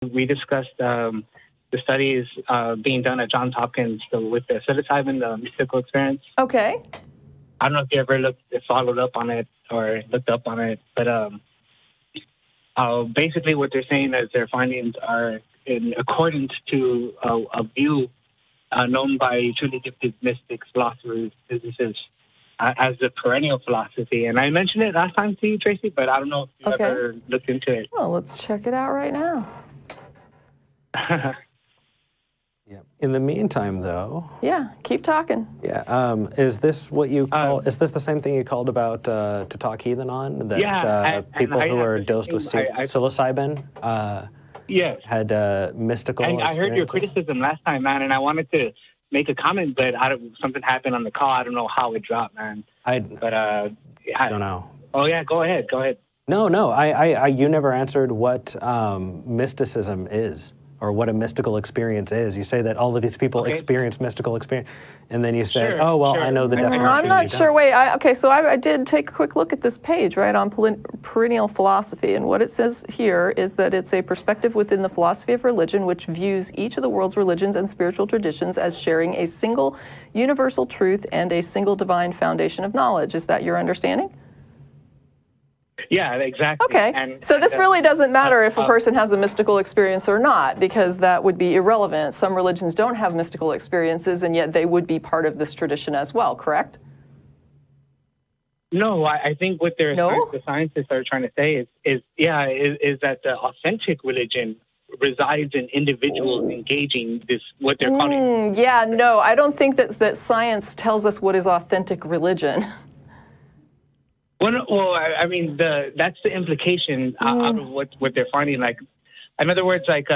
we discussed the studies being done at Johns Hopkins with the psilocybin, the mystical experience. Okay. I don't know if you ever followed up on it or looked up on it, but basically what they're saying is their findings are in accordance to a view known by truly gifted mystics, philosophers, physicists, as the perennial philosophy. And I mentioned it last time to you, Tracy, but I don't know if you ever looked into it. Well, let's check it out right now. Yeah. In the meantime, though. Yeah, keep talking. Yeah. Is this what you call? Is this the same thing you called about to talk heathen on? That yeah. People who are dosed with psilocybin. Yes. Had mystical. And I heard your criticism last time, man, and I wanted to make a comment, but something happened on the call. I don't know how it dropped, man. I don't know. Oh yeah, go ahead. No. You never answered what mysticism is, or what a mystical experience is. You say that all of these people experience mystical experience, and then you said, "Oh well, I know the definition." I'm not sure. Wait. So I did take a quick look at this page, right, on perennial philosophy, and what it says here is that it's a perspective within the philosophy of religion which views each of the world's religions and spiritual traditions as sharing a single universal truth and a single divine foundation of knowledge. Is that your understanding? Yeah, exactly. Okay, so this really doesn't matter if a person has a mystical experience or not, because that would be irrelevant. Some religions don't have mystical experiences, and yet they would be part of this tradition as well, correct? No, I think what the scientists are trying to say is that the authentic religion resides in individuals engaging this, what they're calling. Yeah, no, I don't think that science tells us what is authentic religion. Well, I mean, that's the implication out of what they're finding. Like, in other words, like,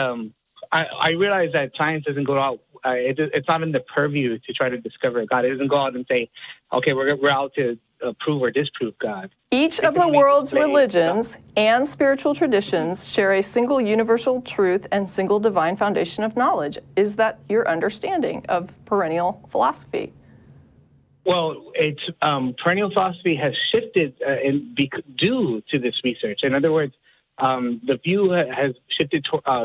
I realize that science doesn't go out. It's not in the purview to try to discover God. It doesn't go out and say, okay, we're out to prove or disprove God. Each of the world's religions and spiritual traditions share a single universal truth and single divine foundation of knowledge. Is that your understanding of perennial philosophy? Well, it's perennial philosophy has shifted due to this research. In other words, the view has shifted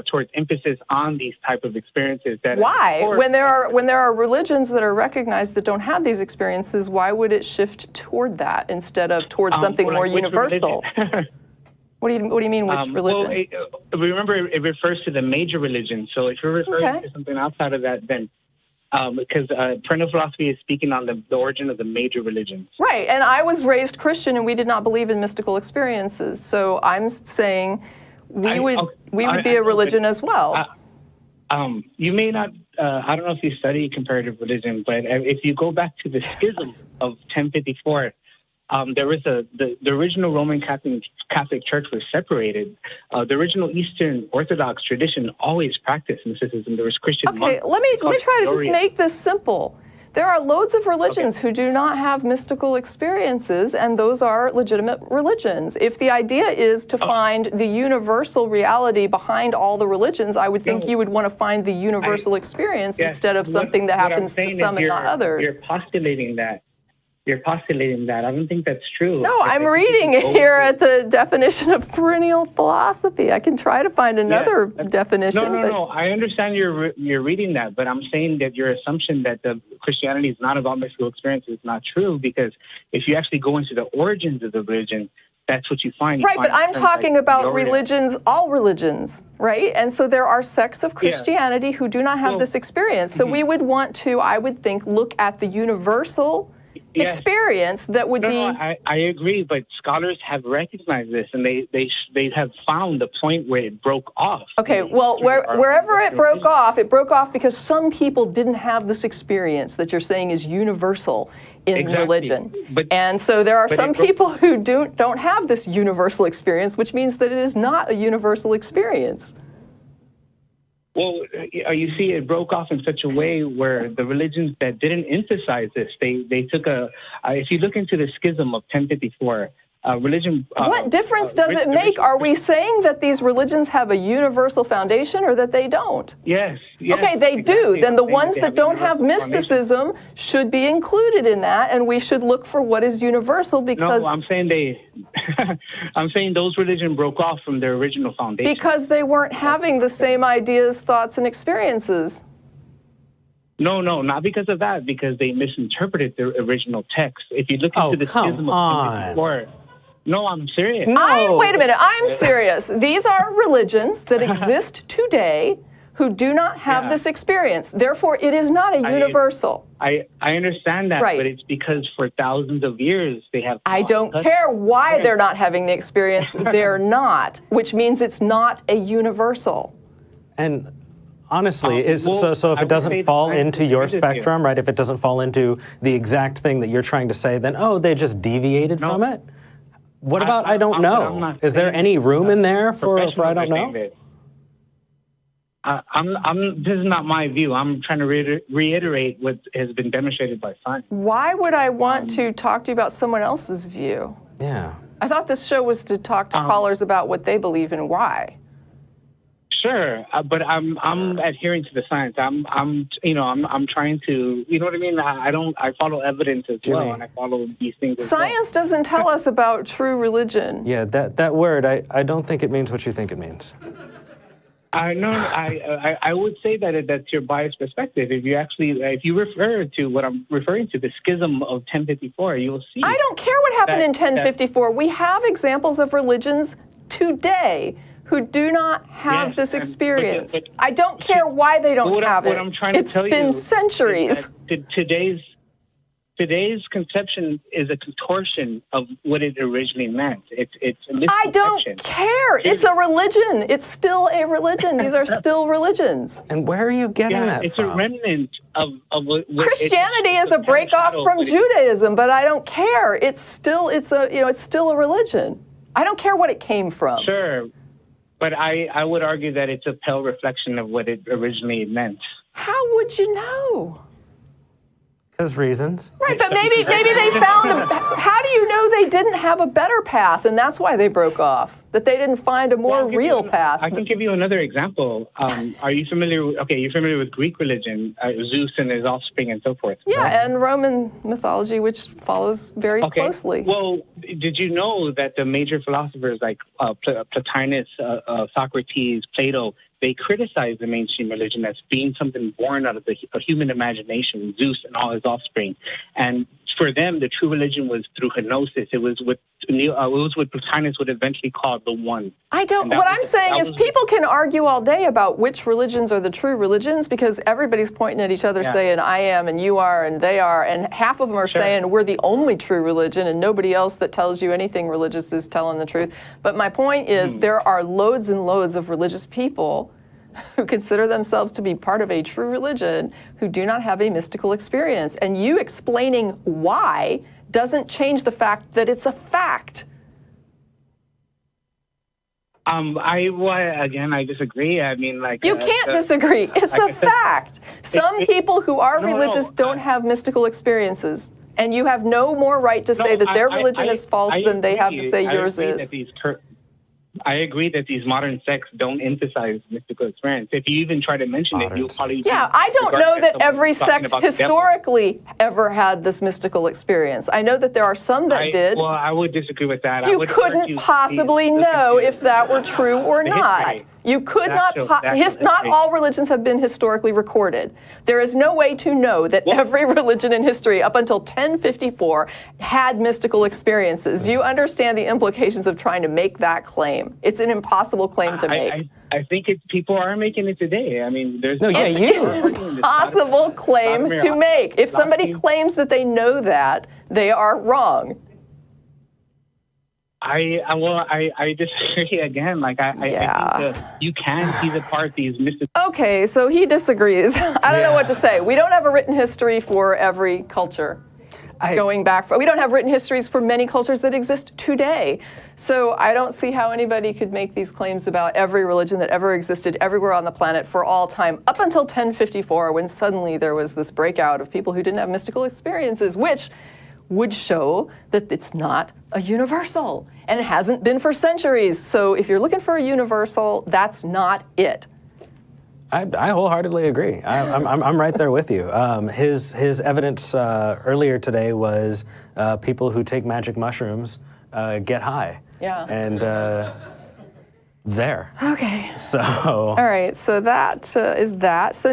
towards emphasis on these type of experiences. Why? When there are religions that are recognized that don't have these experiences, why would it shift toward that instead of towards something more universal? What do you mean, which religion? Well, remember, it refers to the major religions. So if you're referring to something outside of that, then because perennial philosophy is speaking on the origin of the major religions. Right, and I was raised Christian, and we did not believe in mystical experiences. So I'm saying we would be a religion as well. You may not. I don't know if you study comparative religion, but if you go back to the schism of 1054. There was the original Roman Catholic Church was separated. The original Eastern Orthodox tradition always practiced mysticism. There was Christian monks. Okay, let me try to just make this simple. There are loads of religions who do not have mystical experiences, and those are legitimate religions. If the idea is to find the universal reality behind all the religions, I would think you would want to find the universal experience instead of something that happens to some and not others. You're postulating that. I don't think that's true. No, I'm reading here at the definition of perennial philosophy. I can try to find another definition. No. I understand you're reading that, but I'm saying that your assumption that the Christianity is not about mystical experience is not true, because if you actually go into the origins of the religion, that's what you find. Right, but I'm talking about religions, all religions, right? And so there are sects of Christianity who do not have this experience. So we would want to, I would think, look at the universal experience that would be. I agree, but scholars have recognized this, and they have found the point where it broke off. Okay, well, wherever it broke off because some people didn't have this experience that you're saying is universal in religion. And so there are some people who don't have this universal experience, which means that it is not a universal experience. Well, you see, it broke off in such a way where the religions that didn't emphasize this, they took if you look into the schism of 1054, religion. What difference does it make? Are we saying that these religions have a universal foundation or that they don't? Yes. Okay, they exactly. do. Then the ones that don't have mysticism should be included in that, and we should look for what is universal because... No, I'm saying I'm saying those religions broke off from their original foundation. Because they weren't having the same ideas, thoughts, and experiences. No, not because of that, because they misinterpreted their original text. If you look into the schism of 1054... No, I'm serious. No. Wait a minute. I'm serious. These are religions that exist today who do not have this experience. Therefore, it is not a universal. I understand that, right. But it's because for thousands of years they have... I don't care why they're not having the experience. They're not, which means it's not a universal. And honestly, so if it doesn't fall into your spectrum, right, if it doesn't fall into the exact thing that you're trying to say, then, they just deviated from it? What about I don't know? Is there any room in there for I don't know? This is not my view. I'm trying to reiterate what has been demonstrated by science. Why would I want to talk to you about someone else's view? Yeah. I thought this show was to talk to callers about what they believe and why. Sure, but I'm adhering to the science. I'm trying to, you know what I mean? I follow evidence as well, and I follow these things. Science doesn't tell us about true religion. Yeah, that word, I don't think it means what you think it means. I would say that that's your biased perspective. If you refer to what I'm referring to, the schism of 1054, you will see. I don't care what happened in 1054. We have examples of religions today who do not have this experience. But I don't care why they don't have it. What I'm trying to tell you, it's been centuries. Today's conception is a contortion of what it originally meant. It's a misconception. I don't care. It's a religion. It's still a religion. These are still religions. And where are you getting that it's from? A remnant of what Christianity is a break-off from Judaism, but I don't care. It's still a religion. I don't care what it came from. Sure. But I would argue that it's a pale reflection of what it originally meant. How would you know? Because reasons. Right, but maybe they found how do you know they didn't have a better path and that's why they broke off? That they didn't find a more real path? I can give you another example. Are you familiar? You're familiar with Greek religion, Zeus and his offspring and so forth. Yeah, right? And Roman mythology, which follows very closely. Well, did you know that the major philosophers like Plotinus, Socrates, Plato, they criticize the mainstream religion as being something born out of the human imagination, Zeus and all his offspring. And for them, the true religion was through gnosis. It was what Plotinus would eventually call the one. What I'm saying is people can argue all day about which religions are the true religions because everybody's pointing at each other saying, I am and you are and they are. And half of them are saying we're the only true religion and nobody else that tells you anything religious is telling the truth. But my point is there are loads and loads of religious people who consider themselves to be part of a true religion who do not have a mystical experience. And you explaining why doesn't change the fact that it's a fact. I disagree. I mean, you can't disagree. It's a fact. Some people who are religious don't have mystical experiences. And you have no more right to say that their religion is false than they have to say yours is. I agree that these modern sects don't emphasize mystical experience. If you even try to mention it, you'll probably... Yeah, I don't know that every sect historically ever had this mystical experience. I know that there are some that did. Well, I would disagree with that. You couldn't possibly know if that were true or not. You could not... Not all religions have been historically recorded. There is no way to know that every religion in history up until 1054 had mystical experiences. Do you understand the implications of trying to make that claim? It's an impossible claim to make. I think people are making it today. I mean, there's... It's an impossible claim to make. If somebody claims that they know that, they are wrong. I disagree again. I think that you can tease apart these mystical... Okay, so he disagrees. I don't know what to say. We don't have a written history for every culture. We don't have written histories for many cultures that exist today. So I don't see how anybody could make these claims about every religion that ever existed everywhere on the planet for all time, up until 1054, when suddenly there was this breakout of people who didn't have mystical experiences, which would show that it's not a universal, and it hasn't been for centuries. So if you're looking for a universal, that's not it. I wholeheartedly agree. I'm right there with you. His evidence earlier today was people who take magic mushrooms get high. Yeah. And there. Okay. So. All right. So that is that. So.